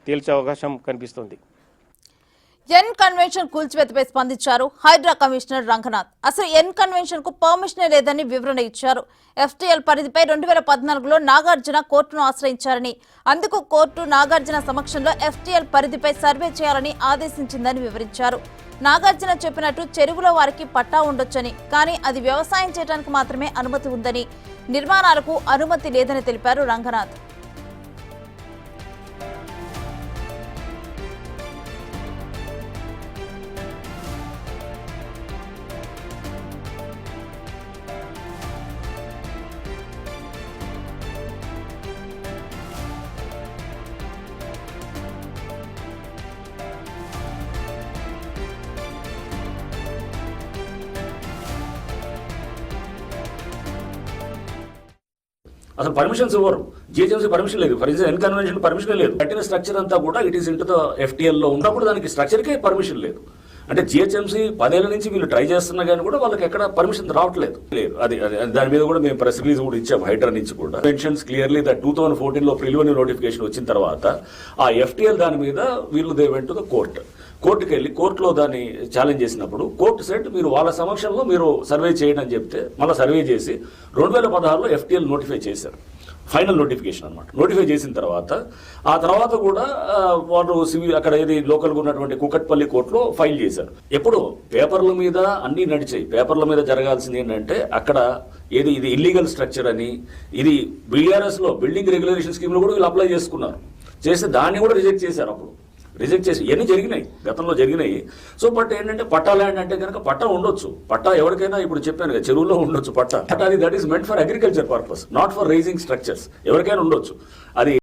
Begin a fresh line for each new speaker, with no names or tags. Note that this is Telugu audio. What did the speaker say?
తేల్చే అవకాశం కనిపిస్తుంది.
ఎన్ కన్వెన్షన్ కూల్చివేతపై స్పందించారు హైడ్రా కమిషనర్ రంగనాథ్. అసలు ఎన్ కన్వెన్షన్ కు పర్మిషన్ లేదని వివరణ ఇచ్చారు. FTL పరిధిపై 2014లో నాగార్జున కోర్టును ఆశ్రయించారని, అందుకు కోర్టు నాగార్జున సమక్షంలో FTL పరిధిపై సర్వే చేయాలని ఆదేశించిందని వివరించారు. నాగార్జున చెప్పినట్టు చెరువులో వారికి పట్టా ఉండొచ్చని, కానీ అది వ్యవసాయం చేయడానికి మాత్రమే అనుమతి ఉందని, నిర్మాణాలకు అనుమతి లేదని తెలిపారు రంగనాథ్.
అసలు పర్మిషన్స్ ఇవ్వరు. జిహెచ్ఎంసీ పర్మిషన్ లేదు. For example N convention permission లేదు. కట్టిన స్ట్రక్చర్ అంతా కూడా it is into the FTL లో ఉన్నప్పుడు దానికి స్ట్రక్చర్కే పర్మిషన్ లేదు. అంటే జిహెచ్ఎంసీ 10 ఏళ్ల నుంచి వీళ్ళు ట్రై చేస్తున్నా కానీ కూడా వాళ్ళకి ఎక్కడ పర్మిషన్ రావట్లేదు. లేదు అది దాని మీద కూడా మేము ప్రెస్ రిలీజ్ కూడా ఇచ్చాము హైడ్రా నుంచి కూడా. మెన్షన్స్ క్లియర్లీ దట్ 2014లో ప్రిలిమినరీ నోటిఫికేషన్ వచ్చిన తర్వాత ఆ FTL దాని మీద వీళ్ళు దే వెంట్ టు ద కోర్టుకి వెళ్ళి కోర్టులో దాన్ని ఛాలెంజ్ చేసినప్పుడు కోర్టు సెట్ మీరు వాళ్ళ సమక్షంలో మీరు సర్వే చేయండి అని చెప్తే మళ్ళీ సర్వే చేసి 2016లో FTL నోటిఫై చేశారు. ఫైనల్ నోటిఫికేషన్ అనమాట. నోటిఫై చేసిన తర్వాత ఆ తర్వాత కూడా వాళ్ళు సివిల్ అక్కడ ఏది లోకల్గా ఉన్నటువంటి కుకట్పల్లి కోర్టులో ఫైల్ చేశారు. ఎప్పుడు పేపర్ల మీద అన్నీ నడిచాయి. పేపర్ల మీద జరగాల్సింది ఏంటంటే అక్కడ ఏది ఇది ఇల్లీగల్ స్ట్రక్చర్ అని, ఇది BRS లో బిల్డింగ్ రెగ్యులేషన్ స్కీమ్లో కూడా వీళ్ళు అప్లై చేసుకున్నారు. చేస్తే దాన్ని కూడా రిజెక్ట్ చేశారు. అప్పుడు రిజెక్ట్ చేసి ఇవన్నీ జరిగినాయి, గతంలో జరిగినాయి. సో బట్ ఏంటంటే పట్టా ల్యాండ్ అంటే కనుక పట్టా ఉండొచ్చు. పట్టా ఎవరికైనా ఇప్పుడు చెప్పాను కదా చెరువులో ఉండొచ్చు పట్టా. అది that easement for agriculture purpose, not for raising structures. ఎవరికైనా ఉండొచ్చు అది.